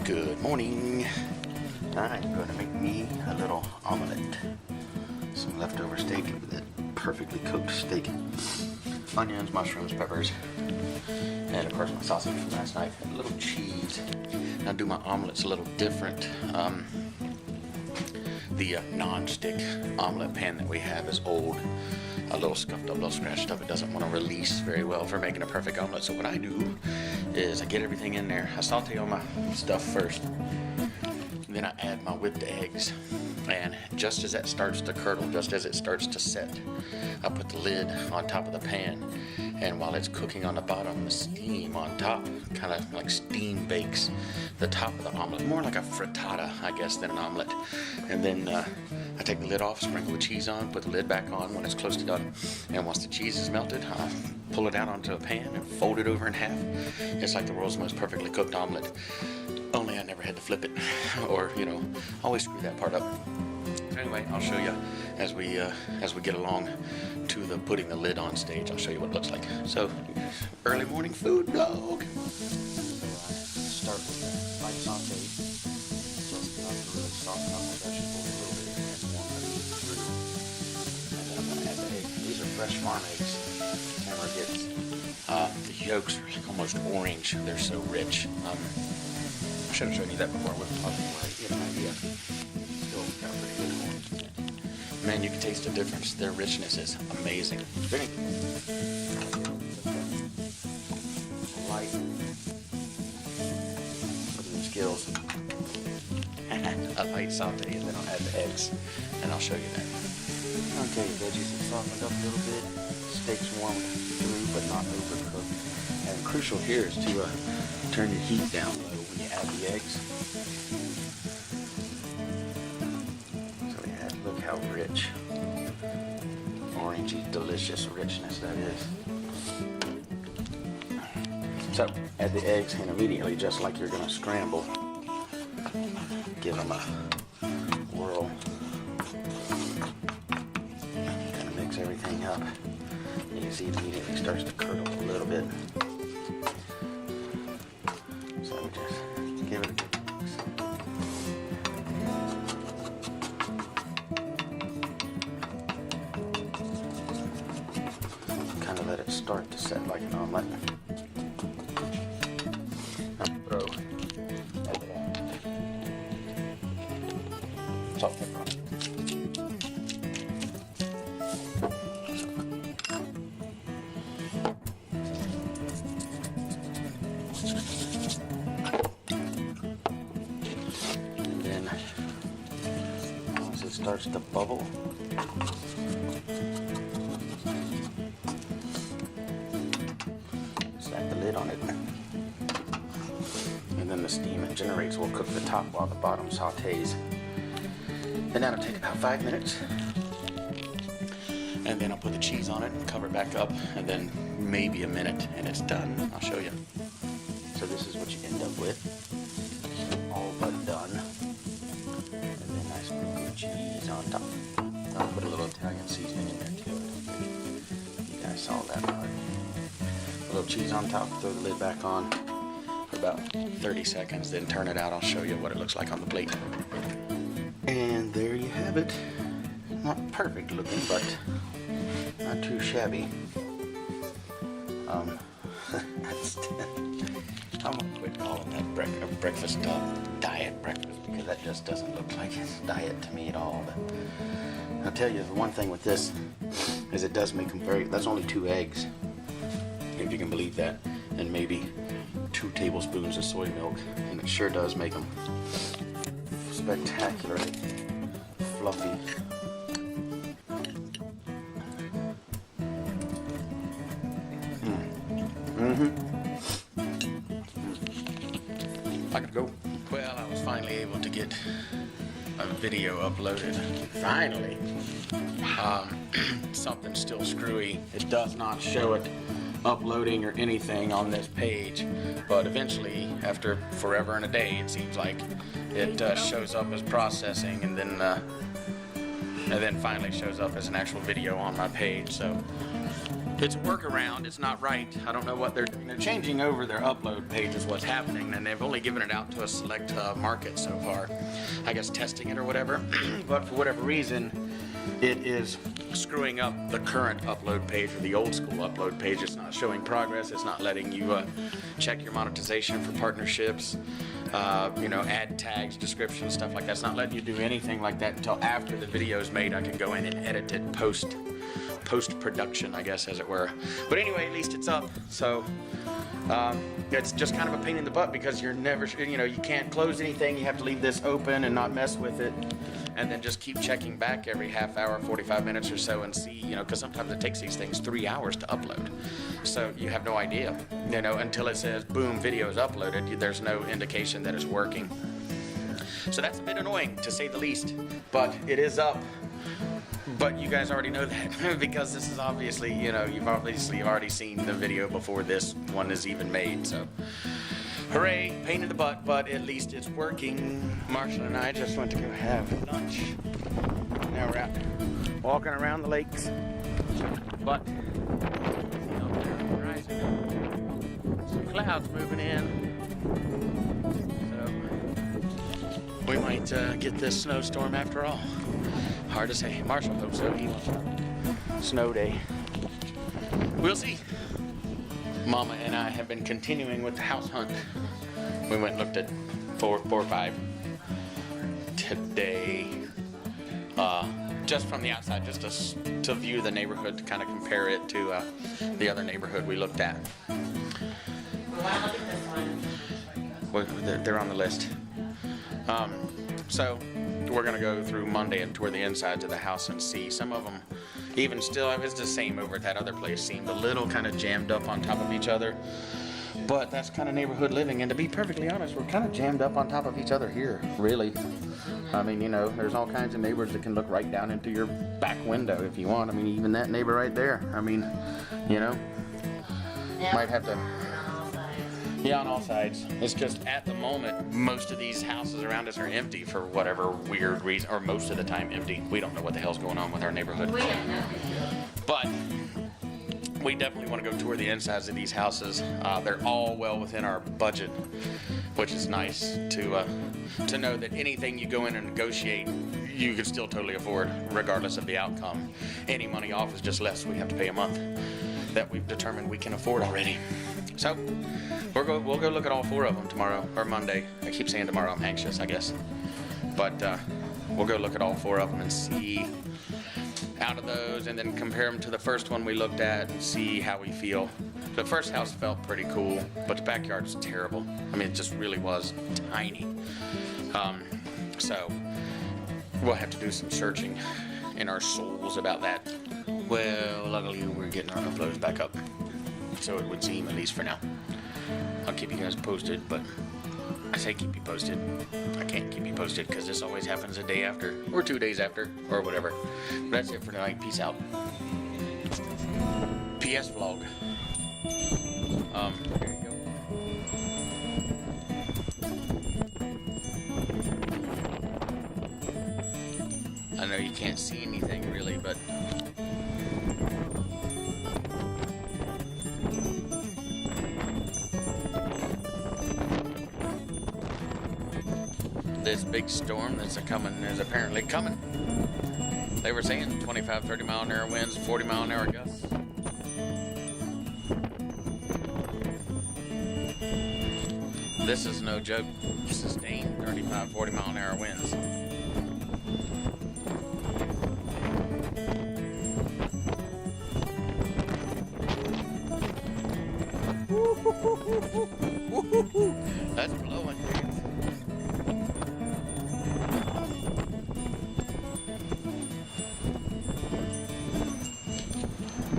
Good morning. I'm going to make me a little omelet. Some leftover steak. Look at that perfectly cooked steak. Onions, mushrooms, peppers, and of course my sausage from last night. And a little cheese. Now do my omelets a little different. The non-stick omelet pan that we have is old, a little scuffed up, a little scratched up. It doesn't want to release very well for making a perfect omelet. So what I do is I get everything in there. I saute all my stuff first. Then I add my whipped eggs. And just as that starts to curdle, just as it starts to set, I put the lid on top of the pan. And while it's cooking on the bottom, the steam on top kind of like steam bakes the top of the omelet. More like a frittata, I guess, than an omelet. And then I take the lid off, sprinkle the cheese on, put the lid back on when it's close to done. And once the cheese is melted, I pull it out onto a pan and fold it over in half. It's like the world's most perfectly cooked omelet. Only I never had to flip it or, always screw that part up. So anyway, I'll show you as we get along to the putting the lid on stage. I'll show you what it looks like. So, early morning food vlog. Start with light saute. Just enough to really soften up my vegetables a little bit and warm them through. And then I'm going to add the eggs. These are fresh farm eggs. The camera gets the yolks are like almost orange. They're so rich. I should have shown you that before. I wasn't talking about it. You get an idea. Still got pretty good orange. Man, you can taste the difference. Their richness is amazing. Spinning. Light. Look at them skills. A light saute, and then I'll add the eggs, and I'll show you that. Okay, veggies have softened up a little bit. Steak's warmed through, but not overcooked. And crucial here is to turn your heat down low when you add the eggs. Look how rich, orangey, delicious richness that is. So, add the eggs and immediately, just like you're going to scramble, give them a whirl. Kind of mix everything up. You can see it immediately starts to curdle a little bit. So just give it a good mix. Kind of let it start to set like an omelet. Now throw salt and pepper on it. And then once it starts to bubble, slap the lid on it, and then the steam it generates will cook the top while the bottom sautés. And that'll take about 5 minutes. And then I'll put the cheese on it and cover it back up, and then maybe a minute and it's done. I'll show you. So this is what you end up with. All but done. And then I sprinkle cheese on top. I'll put a little Italian seasoning in there too. You guys saw that part. A little cheese on top, throw the lid back on for about 30 seconds, then turn it out. I'll show you what it looks like on the plate. And there you have it. Not perfect looking, but not too shabby. I'm gonna quit calling that breakfast diet breakfast, because that just doesn't look like it's diet to me at all. But I'll tell you, the one thing with this is it does make them that's only 2 eggs, if you can believe that, and maybe 2 tablespoons of soy milk, and it sure does make them spectacularly fluffy. I could go. Well, I was finally able to get a video uploaded. Finally. Something's still screwy. It does not show it uploading or anything on this page, but eventually, after forever and a day, it seems like it shows up as processing, and then finally shows up as an actual video on my page. So It's a workaround. It's not right. I don't know what they're doing. They're changing over their upload page is what's happening, and they've only given it out to a select market so far. I guess testing it or whatever. But for whatever reason, it is screwing up the current upload page or the old school upload page. It's not showing progress. It's not letting you check your monetization for partnerships, add tags, descriptions, stuff like that. It's not letting you do anything like that until after the video is made. I can go in and edit it post-production, I guess, as it were. But anyway, at least it's up. So it's just kind of a pain in the butt because you're never, you can't close anything. You have to leave this open and not mess with it. And then just keep checking back every half hour, 45 minutes or so and see, because sometimes it takes these things 3 hours to upload. So you have no idea, until it says, boom, video is uploaded. There's no indication that it's working. So that's a bit annoying, to say the least. But it is up. But you guys already know that because this is obviously, you've obviously already seen the video before this one is even made. So hooray, pain in the butt, but at least it's working. Marshall and I just went to go have lunch. Now we're out walking around the lakes. But, see up there on the horizon, some clouds moving in. So we might get this snowstorm after all. Hard to say. Marshall hopes so. He wants a snow day. We'll see. Mama and I have been continuing with the house hunt. We went and looked at four or five today. Just from the outside, just to view the neighborhood, to kind of compare it to the other neighborhood we looked at. Well, I look at this one. They're on the list. So we're gonna go through Monday and tour the insides of the house and see. Some of them, even still, it was the same over at that other place. Seemed a little kind of jammed up on top of each other. But that's kind of neighborhood living. And to be perfectly honest, we're kind of jammed up on top of each other here, really. I mean, there's all kinds of neighbors that can look right down into your back window if you want. I mean, even that neighbor right there. I mean, might have to. Yeah, on all sides. It's just at the moment, most of these houses around us are empty for whatever weird reason, or most of the time empty. We don't know what the hell's going on with our neighborhood. We don't know. But we definitely want to go tour the insides of these houses. They're all well within our budget, which is nice to know that anything you go in and negotiate, you can still totally afford, regardless of the outcome. Any money off is just less we have to pay a month that we've determined we can afford already. So we'll go look at all four of them tomorrow or Monday. I keep saying tomorrow. I'm anxious, I guess. But we'll go look at all four of them and see out of those, and then compare them to the first one we looked at and see how we feel. The first house felt pretty cool, but the backyard was terrible. I mean, it just really was tiny. So we'll have to do some searching in our souls about that. Well, luckily we're getting our uploads back up. So it would seem, at least for now. I'll keep you guys posted, but I say keep you posted. I can't keep you posted because this always happens a day after, or 2 days after, or whatever. But that's it for tonight. Peace out. PS vlog. There you go. I know you can't see anything really, but this big storm that's is apparently coming. They were saying 25, 30 mile an hour winds, 40 mile an hour gusts. This is no joke. Sustained 35, 40 mile an hour winds. That's blowing, dude.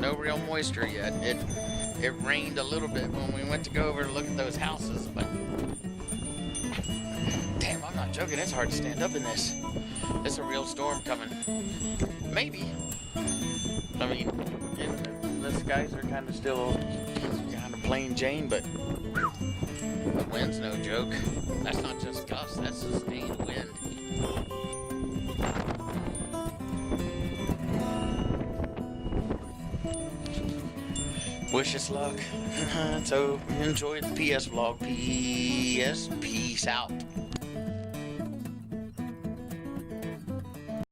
No real moisture yet. It rained a little bit when we went to go over to look at those houses, but damn, I'm not joking. It's hard to stand up in this. It's a real storm coming. Maybe. I mean, the skies are kind of still kind of plain Jane, but the wind's no joke. That's not just gusts. That's sustained wind. wish us luck. So enjoy the PS vlog. PS. Peace out.